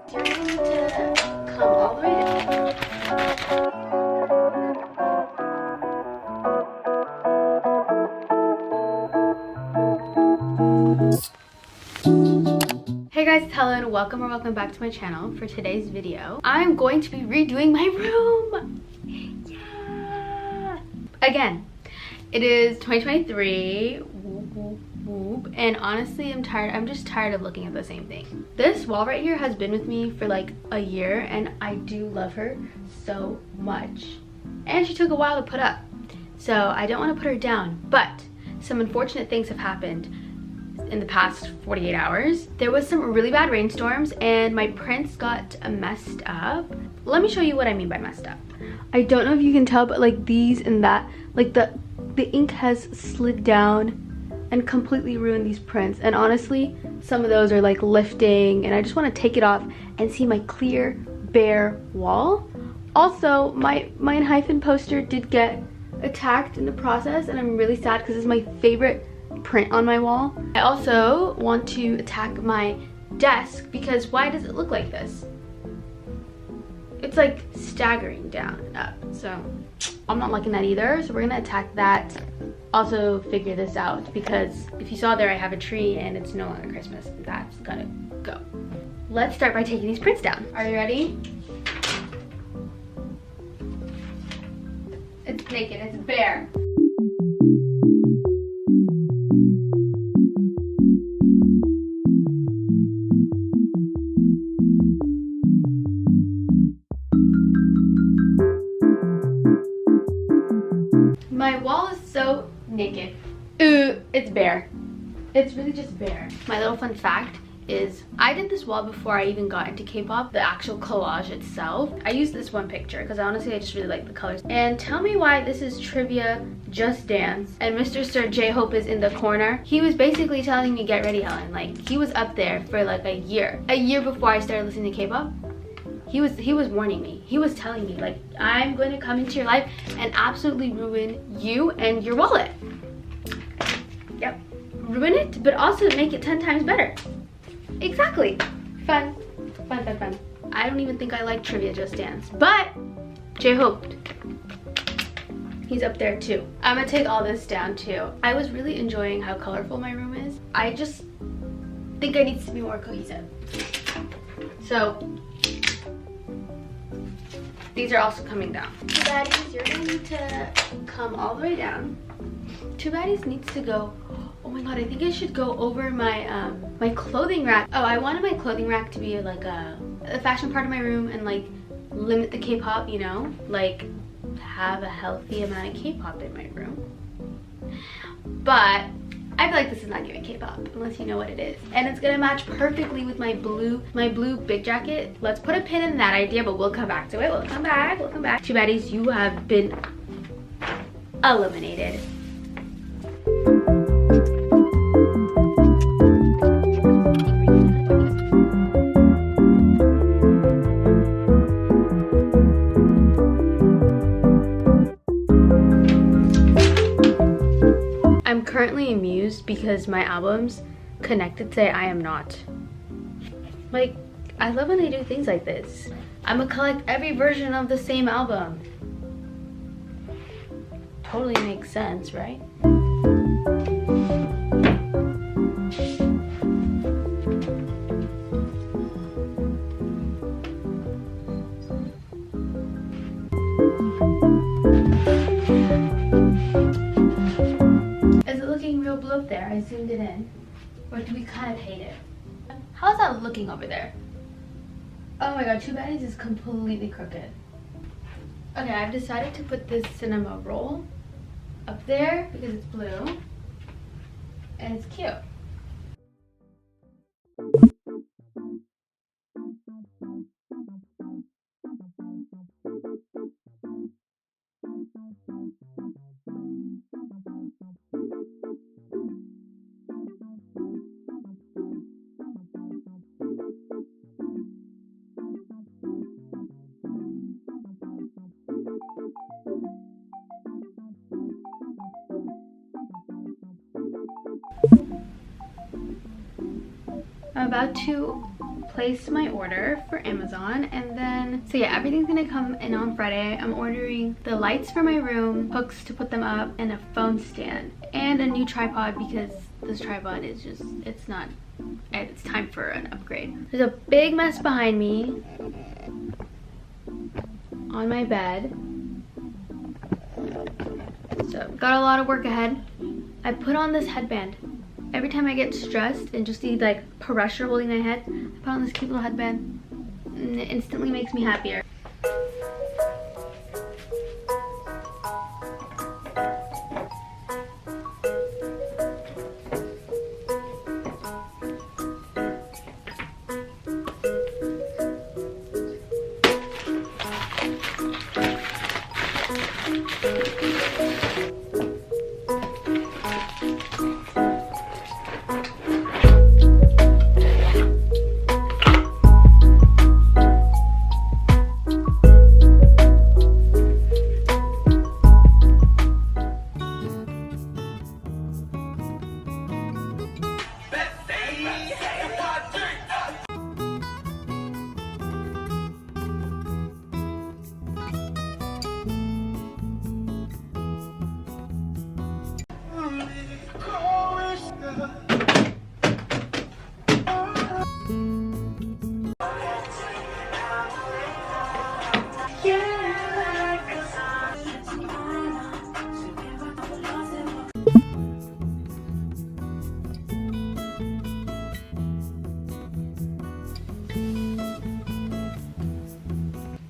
Do you need to come all the way down? Hey guys, it's Helen. Welcome back to my channel. For today's video, I'm going to be redoing my room. Yeah. Again, it is 2023. And honestly, I'm just tired of looking at the same thing. This wall right here has been with me for like a year, and I do love her so much. And she took a while to put up, so I don't want to put her down. But some unfortunate things have happened in the past 48 hours. There was some really bad rainstorms and my prints got messed up. Let me show you what I mean by messed up. I don't know if you can tell, but like these and that, like the ink has slid down and completely ruined these prints. And honestly, some of those are like lifting, and I just want to take it off and see my clear, bare wall. Also, my hyphen poster did get attacked in the process, and I'm really sad because it's my favorite print on my wall. I also want to attack my desk because why does it look like this? It's like staggering down and up, so I'm not liking that either. So we're gonna attack that. Also figure this out because if you saw there, I have a tree and it's no longer Christmas. That's gotta go. Let's start by taking these prints down. Are you ready? It's naked, it's bare. My wall is so naked. It's bare. It's really just bare. My little fun fact is I did this wall before I even got into K-pop, the actual collage itself. I used this one picture because honestly I just really like the colors. And tell me why this is Trivia Just Dance and Mr. Sir J-Hope is in the corner. He was basically telling me, get ready, Helen. Like, he was up there for like a year before I started listening to K-pop. He was warning me. He was telling me, like, I'm going to come into your life and absolutely ruin you and your wallet. Yep. Ruin it, but also make it 10 times better. Exactly. Fun. Fun, fun, fun. I don't even think I like Trivia Just Dance, but J-Hope, he's up there too. I'm gonna take all this down too. I was really enjoying how colorful my room is. I just think I need to be more cohesive. So, these are also coming down. Two baddies, you're gonna need to come all the way down. Two baddies needs to go, oh my god, I think I should go over my my clothing rack. Oh, I wanted my clothing rack to be like a fashion part of my room and like limit the K-pop, you know? Like have a healthy amount of K-pop in my room. But I feel like this is not giving K-pop unless you know what it is. And it's gonna match perfectly with my blue big jacket. Let's put a pin in that idea, but we'll come back to it. We'll come back. Two baddies, you have been eliminated. I'm currently amused because my albums connected say I am not. Like, I love when they do things like this. I'm gonna collect every version of the same album. Totally makes sense, right? Blue up there, I zoomed it in, or do we kind of hate it? How's that looking over there? Oh my god, Two Baddies is completely crooked. Okay, I've decided to put this cinema roll up there because it's blue and it's cute. I'm about to placed my order for Amazon, and then so yeah, everything's gonna come in on Friday. I'm ordering the lights for my room, hooks to put them up, and a phone stand, and a new tripod because this tripod is just, it's time for an upgrade. There's a big mess behind me on my bed, so got a lot of work ahead. I put on this headband. Every time I get stressed and just need like pressure holding my head, I put on this cute little headband and it instantly makes me happier.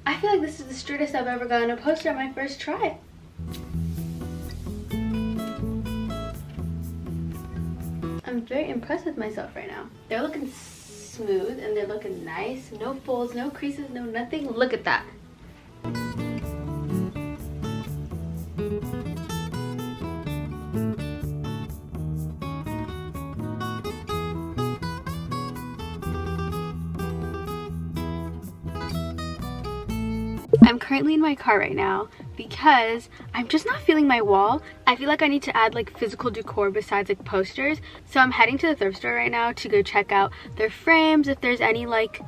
I feel like this is the straightest I've ever gotten a poster on my first try. I'm very impressed with myself right now. They're looking smooth and they're looking nice. No folds, no creases, no nothing. Look at that. I'm currently in my car right now because I'm just not feeling my wall. I feel like I need to add like physical decor besides like posters. So I'm heading to the thrift store right now to go check out their frames, if there's any like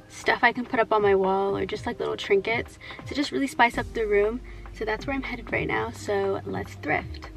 stuff I can put up on my wall or just like little trinkets to just really spice up the room. So that's where I'm headed right now. So let's thrift.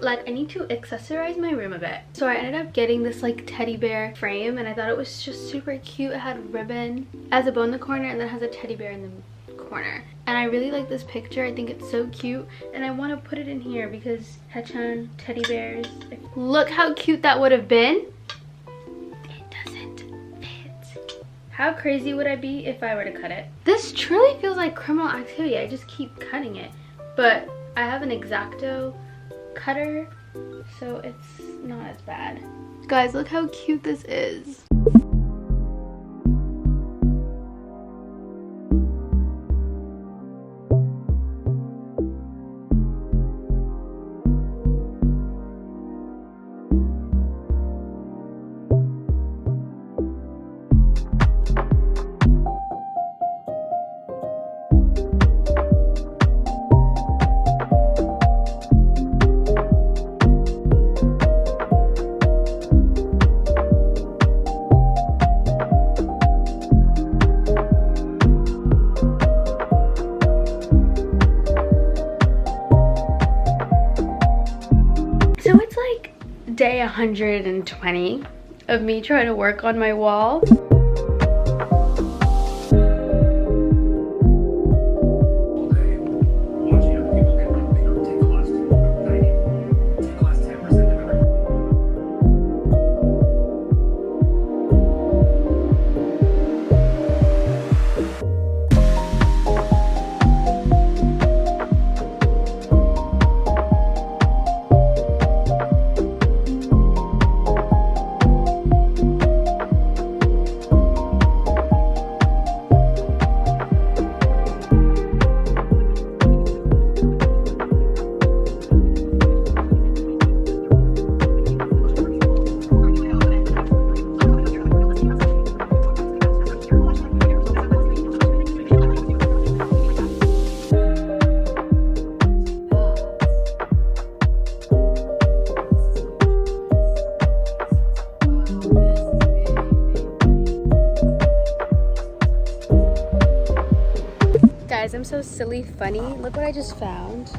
Like I need to accessorize my room a bit. So I ended up getting this like teddy bear frame and I thought it was just super cute. It had ribbon as a bow in the corner and then has a teddy bear in the corner. And I really like this picture. I think it's so cute and I want to put it in here because Hechan teddy bears. Look how cute that would have been. It doesn't fit. How crazy would I be if I were to cut it? This truly feels like criminal activity. I just keep cutting it. But I have an X-Acto cutter, so it's not as bad. Guys, look how cute this is. Day 120 of me trying to work on my wall. I'm so silly funny. Look what I just found.